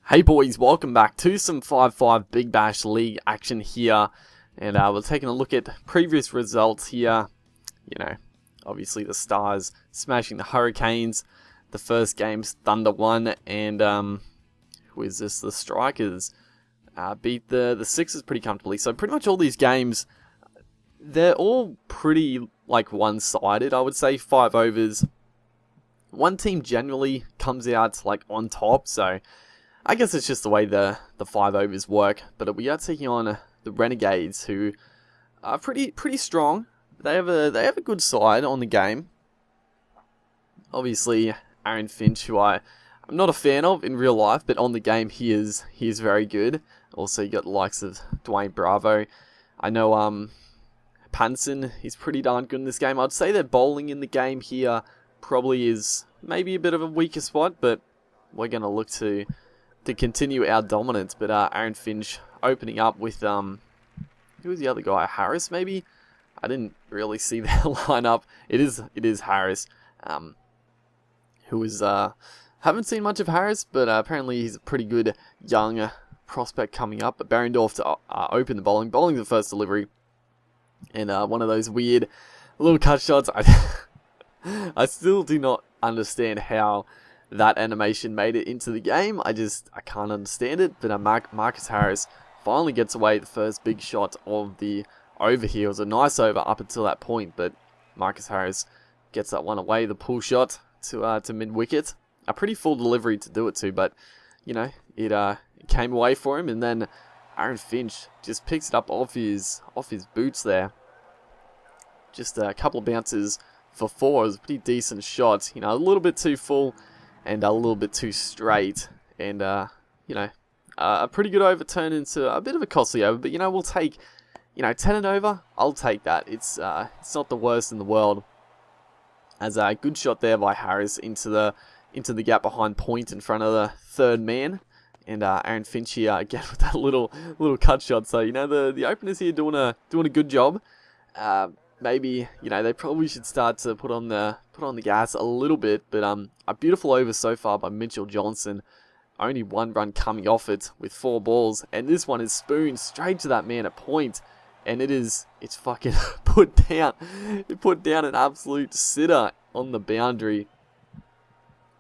Hey boys, welcome back to some 5-5 Big Bash League action here. And we're taking a look at previous results here. You know, obviously the Stars smashing the Hurricanes. The first game's Thunder won, and who is this? The Strikers beat the Sixers pretty comfortably. So pretty much all these games, they're all pretty like one-sided. I would say 5 overs. One team generally comes out like on top, so I guess it's just the way the 5 overs work. But we are taking on the Renegades, who are pretty strong. They have a good side on the game. Obviously, Aaron Finch, who I'm not a fan of in real life, but on the game he is very good. Also, you got the likes of Dwayne Bravo. I know Panson, he's pretty darn good in this game. I'd say their bowling in the game here probably is maybe a bit of a weaker spot, but we're going to look to continue our dominance. But Aaron Finch opening up with who was the other guy? Harris, maybe? I didn't really see their lineup. It is Harris. Who is haven't seen much of Harris, but apparently he's a pretty good young prospect coming up. But Barendorf to open the bowling the first delivery, and one of those weird little cut shots. I still do not understand how that animation made it into the game. I can't understand it. But Marcus Harris finally gets away the first big shot of the over here. It was a nice over up until that point, but Marcus Harris gets that one away, the pull shot to mid wicket. A pretty full delivery to do it to, but you know it came away for him, and then Aaron Finch just picks it up off his boots there. Just a couple of bounces for 4. It was a pretty decent shot. You know, a little bit too full and a little bit too straight, and you know, a pretty good over turned into a bit of a costly over. But you know, we'll take 10 and over. I'll take that. It's not the worst in the world. As a good shot there by Harris into the gap behind point in front of the third man, and Aaron Finch here again with that little cut shot. So you know the openers here doing a good job. Maybe they probably should start to put on the gas a little bit. But a beautiful over so far by Mitchell Johnson. Only 1 run coming off it with 4 balls, and this one is spooned straight to that man at point. And it's fucking put down. It put down an absolute sitter on the boundary.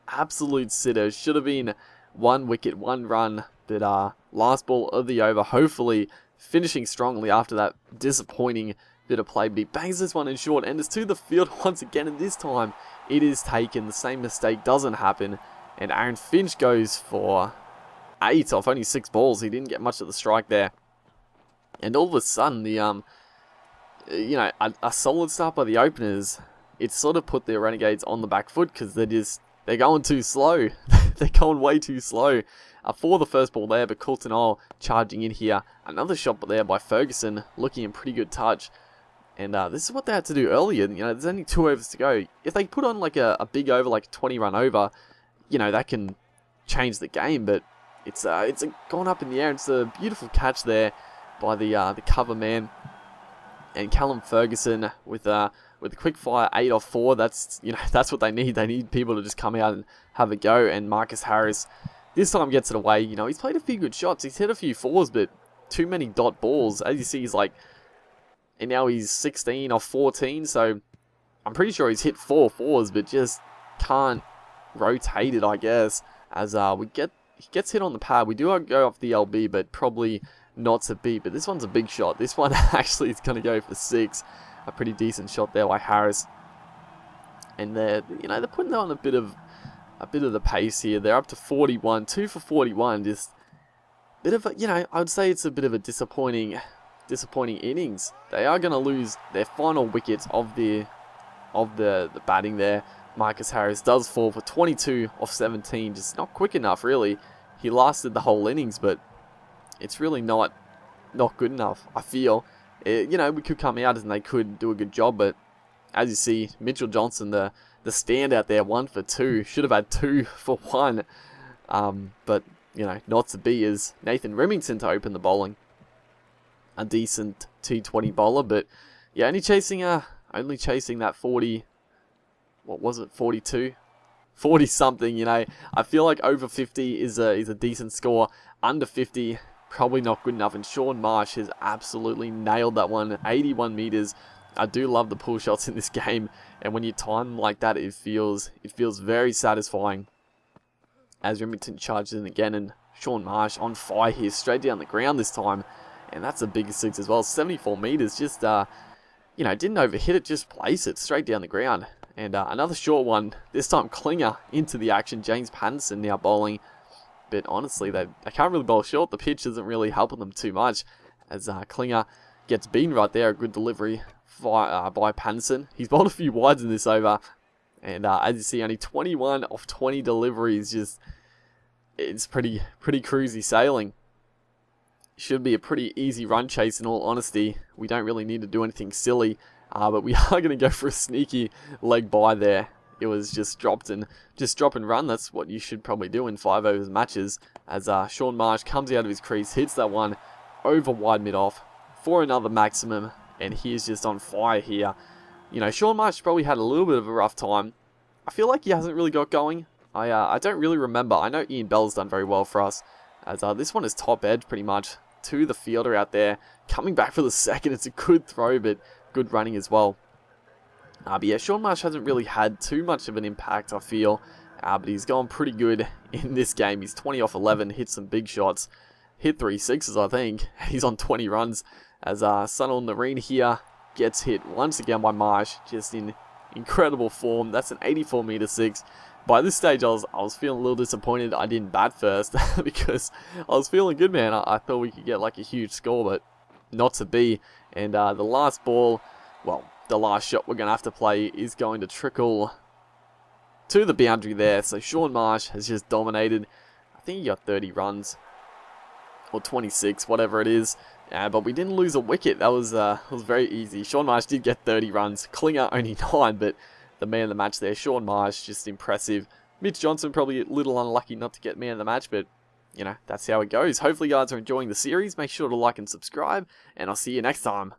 Absolute sitter. Should have been 1 wicket, 1 run. But last ball of the over. Hopefully finishing strongly after that disappointing bit of play. But he bangs this one in short. And it's to the field once again. And this time it is taken. The same mistake doesn't happen. And Aaron Finch goes for 8 off only 6 balls. He didn't get much of the strike there. And all of a sudden, a solid start by the openers, it sort of put the Renegades on the back foot, because they're going too slow. They're going way too slow. For the first ball there, but Coulton Oil charging in here. Another shot there by Ferguson, looking in pretty good touch. And this is what they had to do earlier. There's only 2 overs to go. If they put on like a big over, like a 20-run over, that can change the game. But it's gone up in the air. It's a beautiful catch there by the cover man, and Callum Ferguson with a quick fire 8 off 4. That's that's what they need. They need people to just come out and have a go. And Marcus Harris this time gets it away. He's played a few good shots. He's hit a few 4s, but too many dot balls. As you see, and now he's 16 off 14. So I'm pretty sure he's hit 4 4s, but just can't rotate it, I guess. As he gets hit on the pad. We do go off the LB, but probably not to beat. But this one's a big shot. This one actually is going to go for 6. A pretty decent shot there by Harris. And they're putting on a bit of the pace here. They're up to 41, 2 for 41. Just a bit of a, I would say it's a bit of a disappointing innings. They are going to lose their final wicket of the batting there. Marcus Harris does fall for 22 off 17. Just not quick enough, really. He lasted the whole innings, but it's really not good enough, I feel. We could come out and they could do a good job, but as you see, Mitchell Johnson, the standout there, 1 for 2. Should have had 2 for 1. But, not to be, is Nathan Remington to open the bowling. A decent T20 bowler, but yeah, only chasing that 40, what was it, 42? 40 something, you know. I feel like over 50 is a decent score. Under 50, probably not good enough. And Sean Marsh has absolutely nailed that one. 81 meters. I do love the pull shots in this game, and when you time them like that, it feels very satisfying. As Remington charges in again, and Sean Marsh on fire here, straight down the ground this time, and that's a big 6 as well. 74 meters, just you know, didn't overhit it, just place it straight down the ground. And another short one, this time Klinger into the action. James Patterson now bowling, but honestly, they can't really bowl short. The pitch isn't really helping them too much, as Klinger gets beaten right there. A good delivery by Patterson. He's bowled a few wides in this over, and as you see, only 21 of 20 deliveries. Just, it's pretty cruisy sailing. Should be a pretty easy run chase in all honesty. We don't really need to do anything silly. But we are going to go for a sneaky leg by there. It was just drop and run. That's what you should probably do in 5 overs matches. As Sean Marsh comes out of his crease, hits that one over wide mid-off for another maximum. And he is just on fire here. You know, Sean Marsh probably had a little bit of a rough time. I feel like he hasn't really got going. I don't really remember. I know Ian Bell's done very well for us. As this one is top edge pretty much to the fielder out there. Coming back for the second. It's a good throw, but good running as well. But yeah, Sean Marsh hasn't really had too much of an impact, I feel. But he's gone pretty good in this game. He's 20 off 11, hit some big shots. Hit 3 sixes, I think. He's on 20 runs. As Sunil Nareen here gets hit once again by Marsh. Just in incredible form. That's an 84 meter 6. By this stage, I was feeling a little disappointed I didn't bat first. Because I was feeling good, man. I thought we could get like a huge score, but not to be. And the last ball, well, the last shot we're going to have to play is going to trickle to the boundary there. So Sean Marsh has just dominated. I think he got 30 runs or 26, whatever it is. But we didn't lose a wicket. That was very easy. Sean Marsh did get 30 runs. Klinger only 9, but the man of the match there, Sean Marsh, just impressive. Mitch Johnson probably a little unlucky not to get man of the match, but you know, that's how it goes. Hopefully you guys are enjoying the series. Make sure to like and subscribe, and I'll see you next time.